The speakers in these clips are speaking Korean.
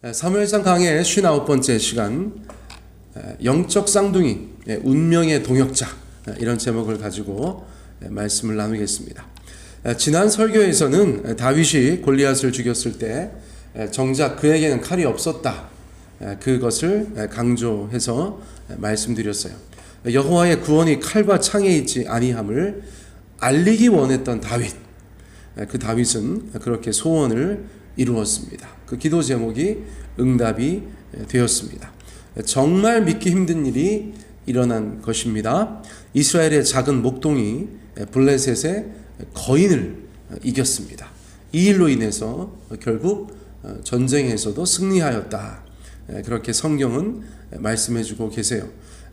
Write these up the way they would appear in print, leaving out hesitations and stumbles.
사무엘상 강의 59번째 시간, 영적 쌍둥이, 운명의 동역자, 이런 제목을 가지고 말씀을 나누겠습니다. 지난 설교에서는 다윗이 골리앗을 죽였을 때 정작 그에게는 칼이 없었다, 그것을 강조해서 말씀드렸어요. 여호와의 구원이 칼과 창에 있지 아니함을 알리기 원했던 다윗, 그 다윗은 그렇게 소원을 이루었습니다. 그 기도 제목이 응답이 되었습니다. 정말 믿기 힘든 일이 일어난 것입니다. 이스라엘의 작은 목동이 블레셋의 거인을 이겼습니다. 이 일로 인해서 결국 전쟁에서도 승리하였다, 그렇게 성경은 말씀해주고 계세요.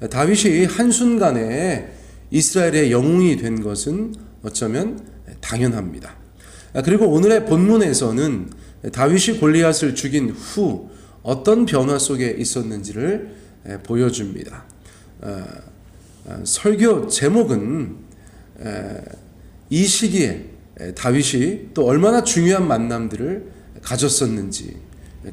다윗이 한순간에 이스라엘의 영웅이 된 것은 어쩌면 당연합니다. 그리고 오늘의 본문에서는 다윗이 골리앗을 죽인 후 어떤 변화 속에 있었는지를 보여줍니다. 설교 제목은 이 시기에 다윗이 또 얼마나 중요한 만남들을 가졌었는지,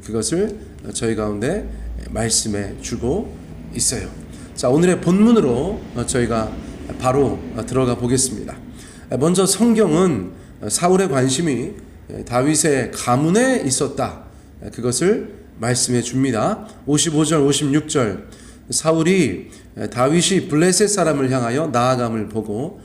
그것을 저희 가운데 말씀해 주고 있어요. 자, 오늘의 본문으로 저희가 바로 들어가 보겠습니다. 먼저 성경은 사울의 관심이 다윗의 가문에 있었다, 그것을 말씀해 줍니다. 55절 56절, 사울이 다윗이 블레셋 사람을 향하여 나아감을 보고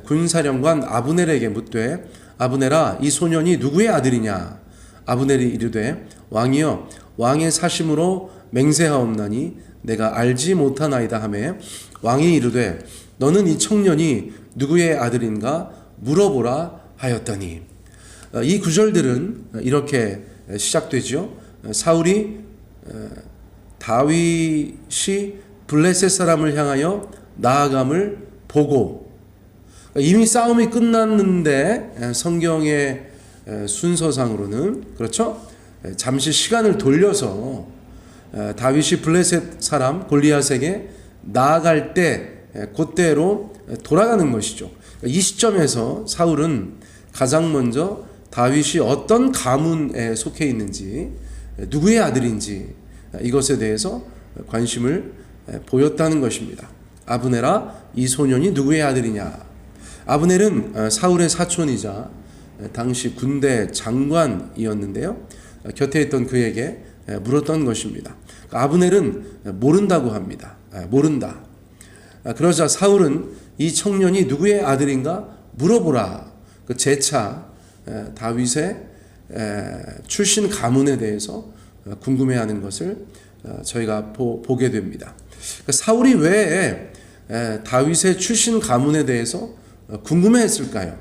군사령관 아브넬에게 묻되, 아브넬아, 이 소년이 누구의 아들이냐? 아브넬이 이르되, 왕이여, 왕의 사심으로 맹세하옵나니 내가 알지 못하나이다 하매, 왕이 이르되, 너는 이 청년이 누구의 아들인가 물어보라 하였더니. 이 구절들은 이렇게 시작되죠. 사울이 다윗이 블레셋 사람을 향하여 나아감을 보고, 이미 싸움이 끝났는데 성경의 순서상으로는, 그렇죠? 잠시 시간을 돌려서 다윗이 블레셋 사람 골리앗에게 나아갈 때 그때로 돌아가는 것이죠. 이 시점에서 사울은 가장 먼저 다윗이 어떤 가문에 속해 있는지, 누구의 아들인지, 이것에 대해서 관심을 보였다는 것입니다. 아브넬아, 이 소년이 누구의 아들이냐? 아브넬은 사울의 사촌이자 당시 군대 장관이었는데요, 곁에 있던 그에게 물었던 것입니다. 아브넬은 모른다고 합니다. 모른다. 그러자 사울은 이 청년이 누구의 아들인가 물어보라, 그 재차 다윗의 출신 가문에 대해서 궁금해하는 것을 저희가 보게 됩니다. 사울이 왜 다윗의 출신 가문에 대해서 궁금해했을까요?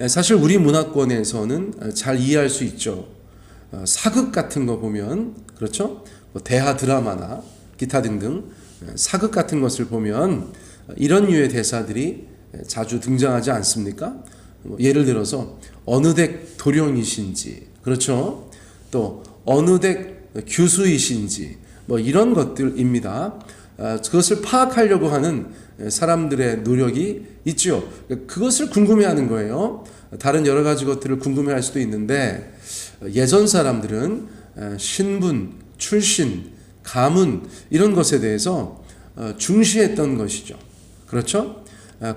사실 우리 문화권에서는 잘 이해할 수 있죠. 사극 같은 거 보면, 그렇죠? 대하 드라마나 기타 등등 사극 같은 것을 보면 이런 류의 대사들이 자주 등장하지 않습니까? 예를 들어서 어느 댁 도령이신지, 그렇죠? 또 어느 댁 교수이신지, 이런 것들입니다. 그것을 파악하려고 하는 사람들의 노력이 있죠. 그것을 궁금해하는 거예요. 다른 여러 가지 것들을 궁금해할 수도 있는데, 예전 사람들은 신분, 출신, 가문, 이런 것에 대해서 중시했던 것이죠. 그렇죠?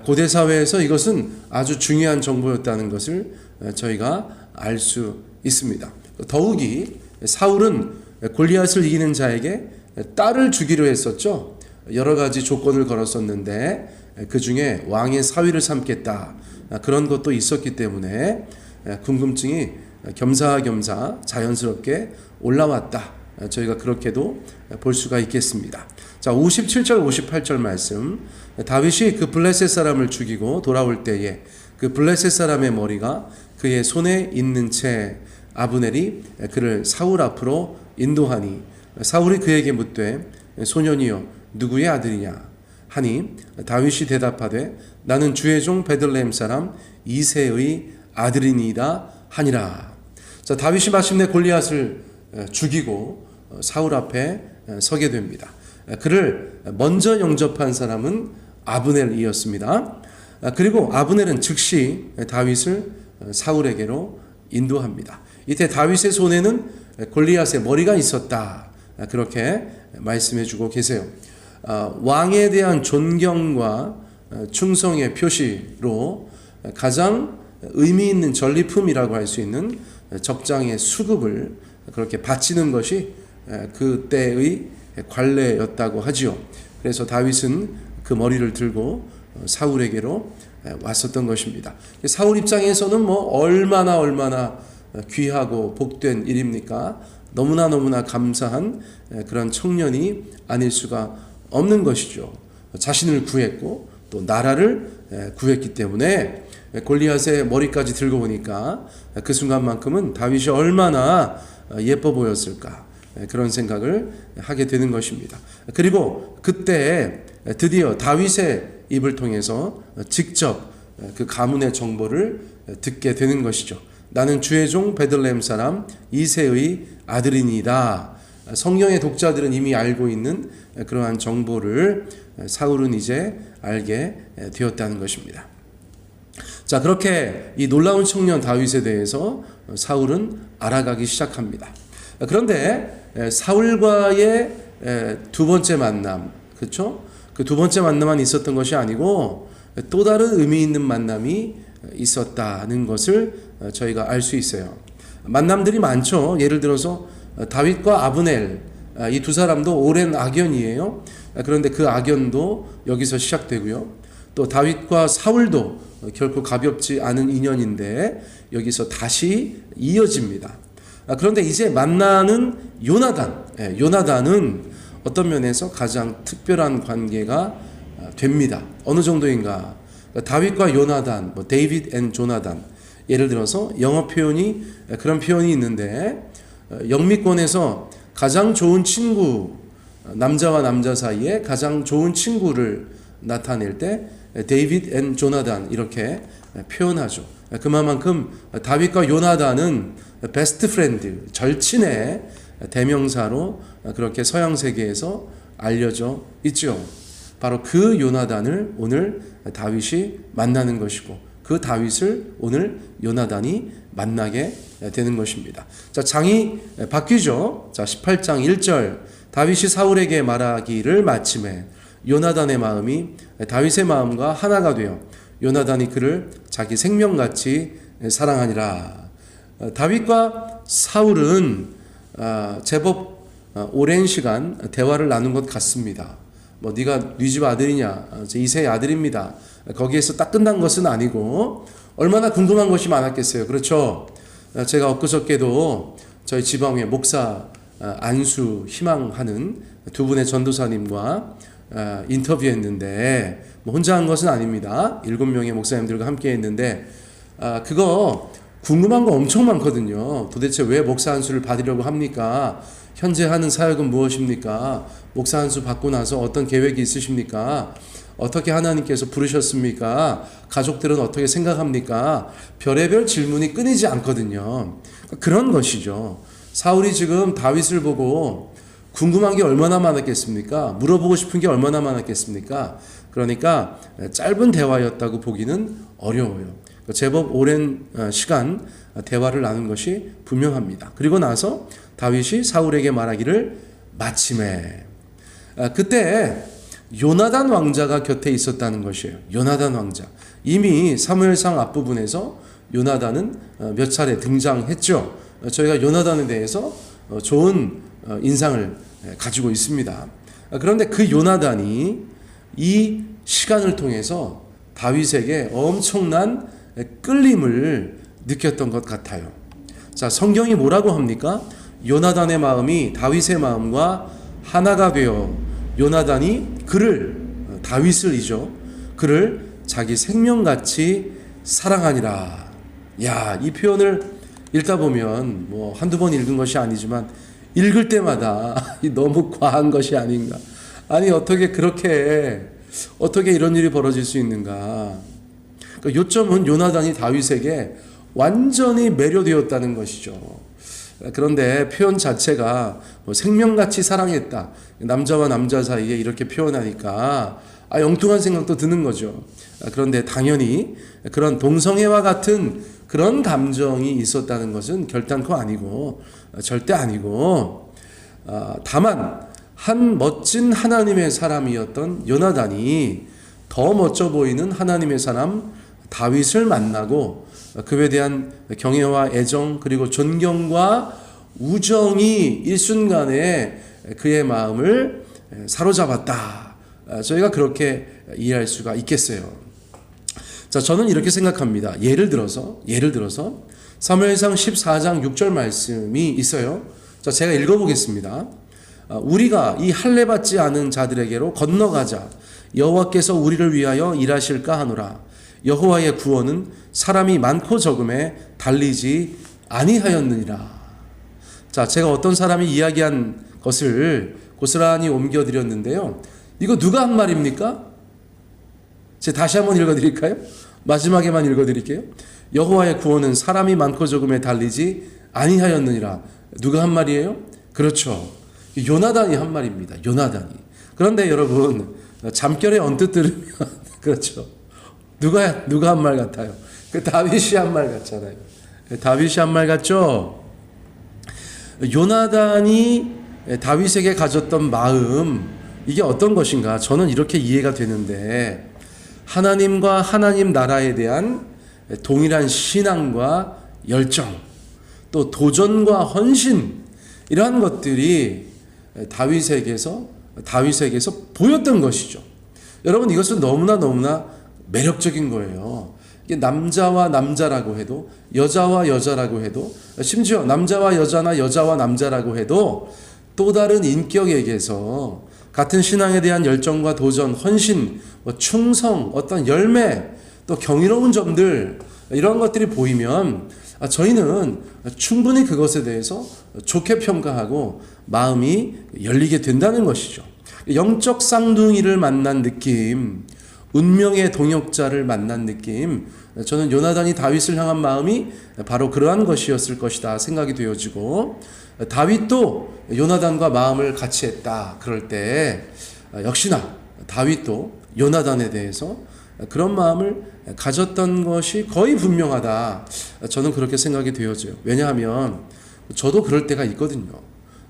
고대 사회에서 이것은 아주 중요한 정보였다는 것을 저희가 알 수 있습니다. 더욱이 사울은 골리앗을 이기는 자에게 딸을 주기로 했었죠. 여러 가지 조건을 걸었었는데 그 중에 왕의 사위를 삼겠다, 그런 것도 있었기 때문에 궁금증이 겸사겸사 자연스럽게 올라왔다, 저희가 그렇게도 볼 수가 있겠습니다. 자, 57절 58절 말씀, 다윗이 그 블레셋 사람을 죽이고 돌아올 때에 그 블레셋 사람의 머리가 그의 손에 있는 채 아브넬이 그를 사울 앞으로 인도하니, 사울이 그에게 묻되, 소년이여 누구의 아들이냐 하니, 다윗이 대답하되, 나는 주의 종 베들레헴 사람 이새의 아들이니이다 하니라. 자, 다윗이 마침내 골리앗을 죽이고 사울 앞에 서게 됩니다. 그를 먼저 영접한 사람은 아브넬이었습니다. 그리고 아브넬은 즉시 다윗을 사울에게로 인도합니다. 이때 다윗의 손에는 골리앗의 머리가 있었다. 그렇게 말씀해 주고 계세요. 왕에 대한 존경과 충성의 표시로 가장 의미 있는 전리품이라고 할 수 있는 적장의 수급을 그렇게 바치는 것이 그때의 관례였다고 하지요. 그래서 다윗은 그 머리를 들고 사울에게로 왔었던 것입니다. 사울 입장에서는 뭐 얼마나 귀하고 복된 일입니까? 너무나 감사한 그런 청년이 아닐 수가 없는 것이죠. 자신을 구했고 또 나라를 구했기 때문에 골리앗의 머리까지 들고 오니까 그 순간만큼은 다윗이 얼마나 예뻐 보였을까, 그런 생각을 하게 되는 것입니다. 그리고 그때 드디어 다윗의 입을 통해서 직접 그 가문의 정보를 듣게 되는 것이죠. 나는 주의 종 베들레헴 사람 이새의 아들이니이다. 성경의 독자들은 이미 알고 있는 그러한 정보를 사울은 이제 알게 되었다는 것입니다. 자, 그렇게 이 놀라운 청년 다윗에 대해서 사울은 알아가기 시작합니다. 그런데 사울과의 두 번째 만남, 그렇죠? 그 두 번째 만남만 있었던 것이 아니고 또 다른 의미 있는 만남이 있었다는 것을 저희가 알 수 있어요. 만남들이 많죠. 예를 들어서 다윗과 아브넬, 이 두 사람도 오랜 악연이에요. 그런데 그 악연도 여기서 시작되고요. 또 다윗과 사울도 결코 가볍지 않은 인연인데 여기서 다시 이어집니다. 그런데 이제 만나는 요나단은 어떤 면에서 가장 특별한 관계가 됩니다. 어느 정도인가? 다윗과 요나단, 데이빗 앤 조나단. 예를 들어서 영어 표현이 그런 표현이 있는데 영미권에서 가장 좋은 친구, 남자와 남자 사이에 가장 좋은 친구를 나타낼 때 데이빗 앤 조나단 이렇게 표현하죠. 그만큼 다윗과 요나단은 베스트 프렌드, 절친의 대명사로 그렇게 서양 세계에서 알려져 있죠. 바로 그 요나단을 오늘 다윗이 만나는 것이고 그 다윗을 오늘 요나단이 만나게 되는 것입니다. 자, 장이 바뀌죠. 자, 18장 1절 다윗이 사울에게 말하기를 마침에 요나단의 마음이 다윗의 마음과 하나가 되어 요나단이 그를 자기 생명같이 사랑하니라. 다윗과 사울은 제법 오랜 시간 대화를 나눈 것 같습니다. 뭐 네가 네 집 아들이냐, 이새의 아들입니다. 거기에서 딱 끝난 것은 아니고 얼마나 궁금한 것이 많았겠어요. 그렇죠? 제가 엊그저께도 저희 지방의 목사 안수 희망하는 두 분의 전도사님과 인터뷰했는데 뭐 혼자 한 것은 아닙니다. 7명의 목사님들과 함께 했는데 그거 궁금한 거 엄청 많거든요. 도대체 왜 목사 안수를 받으려고 합니까? 현재 하는 사역은 무엇입니까? 목사 안수 받고 나서 어떤 계획이 있으십니까? 어떻게 하나님께서 부르셨습니까? 가족들은 어떻게 생각합니까? 별의별 질문이 끊이지 않거든요. 그런 것이죠. 사울이 지금 다윗을 보고 궁금한 게 얼마나 많았겠습니까? 물어보고 싶은 게 얼마나 많았겠습니까? 그러니까 짧은 대화였다고 보기는 어려워요. 제법 오랜 시간 대화를 나눈 것이 분명합니다. 그리고 나서 다윗이 사울에게 말하기를 마침에, 그때 요나단 왕자가 곁에 있었다는 것이에요. 요나단 왕자. 이미 사무엘상 앞부분에서 요나단은 몇 차례 등장했죠. 저희가 요나단에 대해서 좋은 인상을 가지고 있습니다. 그런데 그 요나단이 이 시간을 통해서 다윗에게 엄청난 끌림을 느꼈던 것 같아요. 자, 성경이 뭐라고 합니까? 요나단의 마음이 다윗의 마음과 하나가 되어 요나단이 다윗을이죠. 그를 자기 생명같이 사랑하니라. 야, 이 표현을 읽다 보면 뭐 한두 번 읽은 것이 아니지만 읽을 때마다 너무 과한 것이 아닌가. 아니, 어떻게 이런 일이 벌어질 수 있는가. 그러니까 요점은 요나단이 다윗에게 완전히 매료되었다는 것이죠. 그런데 표현 자체가 뭐 생명같이 사랑했다, 남자와 남자 사이에 이렇게 표현하니까 엉뚱한 생각도 드는 거죠. 그런데 당연히 그런 동성애와 같은 그런 감정이 있었다는 것은 결단코 아니고 절대 아니고 다만 한 멋진 하나님의 사람이었던 요나단이 더 멋져 보이는 하나님의 사람 다윗을 만나고 그에 대한 경애와 애정 그리고 존경과 우정이 일순간에 그의 마음을 사로잡았다. 저희가 그렇게 이해할 수가 있겠어요. 자, 저는 이렇게 생각합니다. 예를 들어서 사무엘상 14장 6절 말씀이 있어요. 자, 제가 읽어보겠습니다. 우리가 이 할례 받지 않은 자들에게로 건너가자. 여호와께서 우리를 위하여 일하실까 하노라. 여호와의 구원은 사람이 많고 적음에 달리지 아니하였느니라. 자, 제가 어떤 사람이 이야기한 것을 고스란히 옮겨드렸는데요. 이거 누가 한 말입니까? 제가 다시 한번 읽어드릴까요? 마지막에만 읽어드릴게요. 여호와의 구원은 사람이 많고 적음에 달리지 아니하였느니라. 누가 한 말이에요? 그렇죠. 요나단이 한 말입니다. 요나단이. 그런데 여러분, 잠결에 언뜻 들으면 그렇죠. 누가 한 말 같아요? 그 다윗이 한 말 같잖아요. 다윗이 한 말 같죠? 요나단이 다윗에게 가졌던 마음, 이게 어떤 것인가? 저는 이렇게 이해가 되는데, 하나님과 하나님 나라에 대한 동일한 신앙과 열정, 또 도전과 헌신, 이러한 것들이 다윗에게서 보였던 것이죠. 여러분, 이것은 너무나 매력적인 거예요. 이게 남자와 남자라고 해도, 여자와 여자라고 해도, 심지어 남자와 여자나 여자와 남자라고 해도 또 다른 인격에게서 같은 신앙에 대한 열정과 도전, 헌신, 충성, 어떤 열매, 또 경이로운 점들, 이런 것들이 보이면 저희는 충분히 그것에 대해서 좋게 평가하고 마음이 열리게 된다는 것이죠. 영적 쌍둥이를 만난 느낌, 운명의 동역자를 만난 느낌, 저는 요나단이 다윗을 향한 마음이 바로 그러한 것이었을 것이다 생각이 되어지고, 다윗도 요나단과 마음을 같이 했다. 그럴 때 역시나 다윗도 요나단에 대해서 그런 마음을 가졌던 것이 거의 분명하다. 저는 그렇게 생각이 되어져요. 왜냐하면 저도 그럴 때가 있거든요.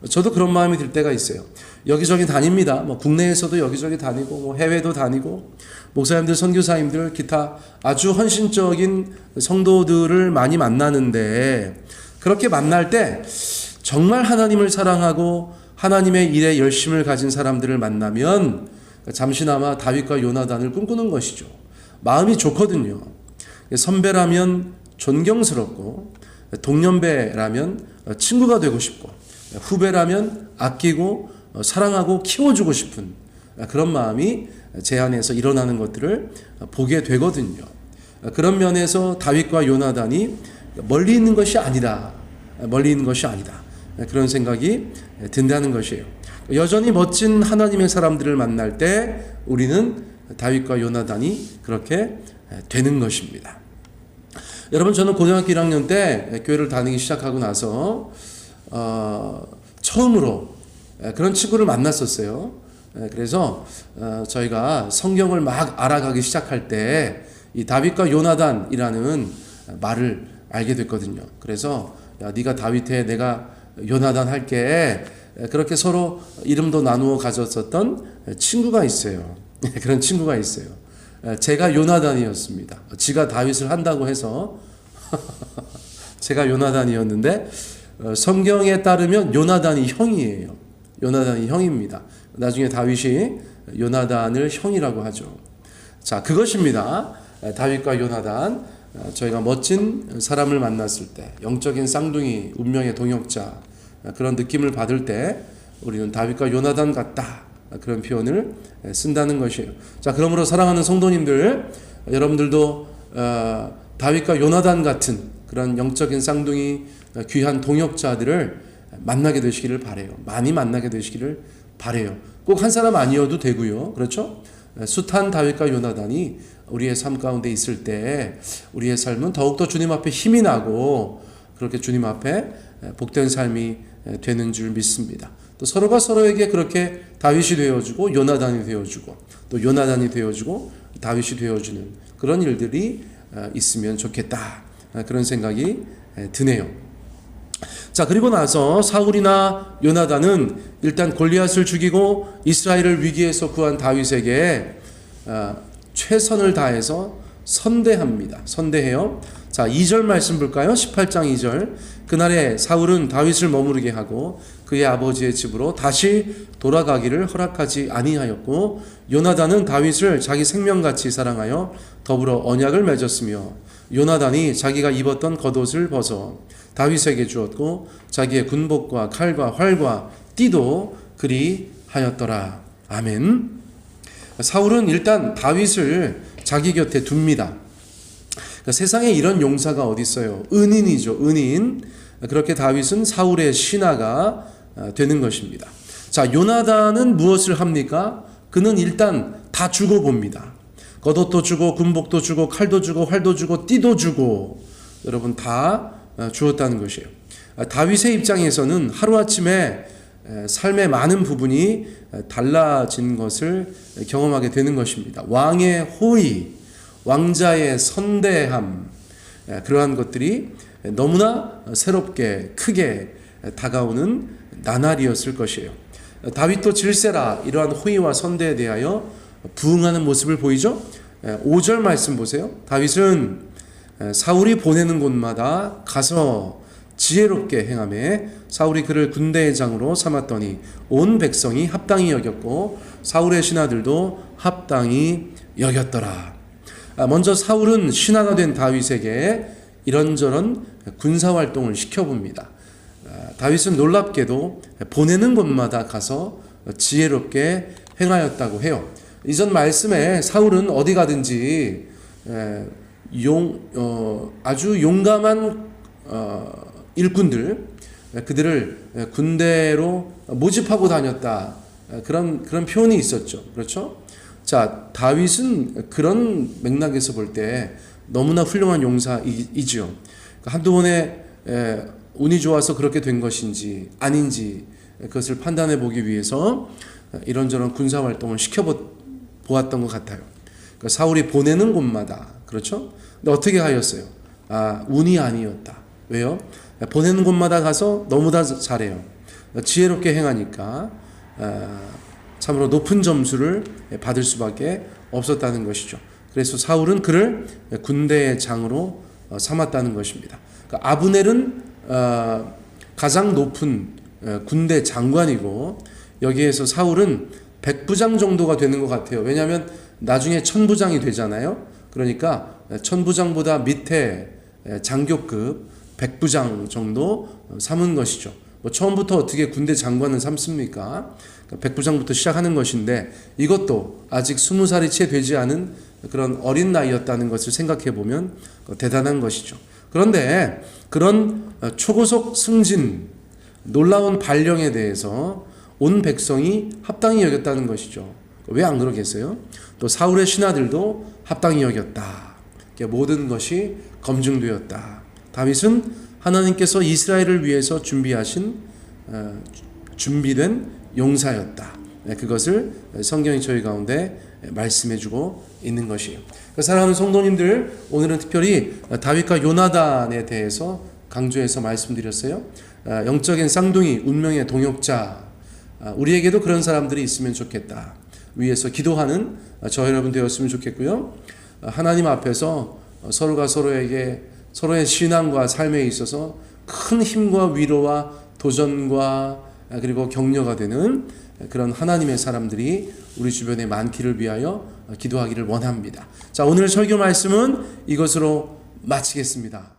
저도 그런 마음이 들 때가 있어요. 여기저기 다닙니다. 국내에서도 여기저기 다니고, 해외도 다니고, 목사님들, 선교사님들, 기타 아주 헌신적인 성도들을 많이 만나는데, 그렇게 만날 때 정말 하나님을 사랑하고 하나님의 일에 열심을 가진 사람들을 만나면 잠시나마 다윗과 요나단을 꿈꾸는 것이죠. 마음이 좋거든요. 선배라면 존경스럽고, 동년배라면 친구가 되고 싶고, 후배라면 아끼고 사랑하고 키워주고 싶은 그런 마음이 제 안에서 일어나는 것들을 보게 되거든요. 그런 면에서 다윗과 요나단이 멀리 있는 것이 아니다. 그런 생각이 든다는 것이에요. 여전히 멋진 하나님의 사람들을 만날 때 우리는 다윗과 요나단이 그렇게 되는 것입니다. 여러분, 저는 고등학교 1학년 때 교회를 다니기 시작하고 나서 처음으로 그런 친구를 만났었어요. 그래서 저희가 성경을 막 알아가기 시작할 때 이 다윗과 요나단이라는 말을 알게 됐거든요. 그래서 야, 네가 다윗해, 내가 요나단 할게. 그렇게 서로 이름도 나누어 가졌었던 친구가 있어요. 그런 친구가 있어요. 제가 요나단이었습니다. 지가 다윗을 한다고 해서 제가 요나단이었는데, 성경에 따르면 요나단이 형이에요. 요나단이 형입니다. 나중에 다윗이 요나단을 형이라고 하죠. 자, 그것입니다. 다윗과 요나단, 저희가 멋진 사람을 만났을 때, 영적인 쌍둥이, 운명의 동역자, 그런 느낌을 받을 때 우리는 다윗과 요나단 같다, 그런 표현을 쓴다는 것이에요. 자, 그러므로 사랑하는 성도님들, 여러분들도 다윗과 요나단 같은 그런 영적인 쌍둥이, 귀한 동역자들을 만나게 되시기를 바라요. 많이 만나게 되시기를 바라요. 꼭 한 사람 아니어도 되고요. 그렇죠? 숱한 다윗과 요나단이 우리의 삶 가운데 있을 때 우리의 삶은 더욱더 주님 앞에 힘이 나고, 그렇게 주님 앞에 복된 삶이 되는 줄 믿습니다. 또 서로가 서로에게 그렇게 다윗이 되어주고 요나단이 되어주고, 또 요나단이 되어주고 다윗이 되어주는 그런 일들이 있으면 좋겠다. 그런 생각이 드네요. 자, 그리고 나서 사울이나 요나단은 일단 골리앗을 죽이고 이스라엘을 위기에서 구한 다윗에게 최선을 다해서 선대해요. 자, 2절 말씀 볼까요? 18장 2절. 그날에 사울은 다윗을 머무르게 하고 그의 아버지의 집으로 다시 돌아가기를 허락하지 아니하였고, 요나단은 다윗을 자기 생명같이 사랑하여 더불어 언약을 맺었으며, 요나단이 자기가 입었던 겉옷을 벗어 다윗에게 주었고 자기의 군복과 칼과 활과 띠도 그리 하였더라. 아멘. 사울은 일단 다윗을 자기 곁에 둡니다. 세상에 이런 용사가 어디 있어요? 은인이죠. 은인. 그렇게 다윗은 사울의 신하가 되는 것입니다. 자, 요나단은 무엇을 합니까? 그는 일단 다 주고 봅니다. 겉옷도 주고 군복도 주고 칼도 주고 활도 주고 띠도 주고, 여러분 다 주었다는 것이에요. 다윗의 입장에서는 하루아침에 삶의 많은 부분이 달라진 것을 경험하게 되는 것입니다. 왕의 호의, 왕자의 선대함, 그러한 것들이 너무나 새롭게 크게 다가오는 나날이었을 것이에요. 다윗도 질세라 이러한 호의와 선대에 대하여 부응하는 모습을 보이죠. 5절 말씀 보세요. 다윗은 사울이 보내는 곳마다 가서 지혜롭게 행하매 사울이 그를 군대의 장으로 삼았더니 온 백성이 합당히 여겼고 사울의 신하들도 합당히 여겼더라. 먼저 사울은 신하가 된 다윗에게 이런저런 군사활동을 시켜봅니다. 다윗은 놀랍게도 보내는 곳마다 가서 지혜롭게 행하였다고 해요. 이전 말씀에 사울은 어디 가든지 아주 용감한 일꾼들, 그들을 군대로 모집하고 다녔다, 그런 표현이 있었죠. 그렇죠? 자, 다윗은 그런 맥락에서 볼 때 너무나 훌륭한 용사이지요. 한두 번의 운이 좋아서 그렇게 된 것인지 아닌지 그것을 판단해 보기 위해서 이런저런 군사활동을 시켜보았던 것 같아요. 그러니까 사울이 보내는 곳마다, 그렇죠? 근데 어떻게 하였어요? 운이 아니었다. 왜요? 보내는 곳마다 가서 너무 다 잘해요. 지혜롭게 행하니까 참으로 높은 점수를 받을 수밖에 없었다는 것이죠. 그래서 사울은 그를 군대의 장으로 삼았다는 것입니다. 그러니까 아브넬은 가장 높은 군대 장관이고, 여기에서 사울은 백부장 정도가 되는 것 같아요. 왜냐하면 나중에 천부장이 되잖아요. 그러니까 천부장보다 밑에 장교급 백부장 정도 삼은 것이죠. 처음부터 어떻게 군대 장관을 삼습니까? 백부장부터 시작하는 것인데, 이것도 아직 20살이 채 되지 않은 그런 어린 나이였다는 것을 생각해 보면 대단한 것이죠. 그런데 그런 초고속 승진, 놀라운 발령에 대해서 온 백성이 합당히 여겼다는 것이죠. 왜 안 그러겠어요? 또 사울의 신하들도 합당히 여겼다. 모든 것이 검증되었다. 다윗은 하나님께서 이스라엘을 위해서 준비된 용사였다. 그것을 성경이 저희 가운데 말씀해주고 있는 것이에요. 사랑하는 성도님들, 오늘은 특별히 다윗과 요나단에 대해서 강조해서 말씀드렸어요. 영적인 쌍둥이, 운명의 동역자, 우리에게도 그런 사람들이 있으면 좋겠다. 위에서 기도하는 저 여러분 되었으면 좋겠고요. 하나님 앞에서 서로가 서로에게 서로의 신앙과 삶에 있어서 큰 힘과 위로와 도전과 그리고 격려가 되는 그런 하나님의 사람들이 우리 주변에 많기를 위하여 기도하기를 원합니다. 자, 오늘 설교 말씀은 이것으로 마치겠습니다.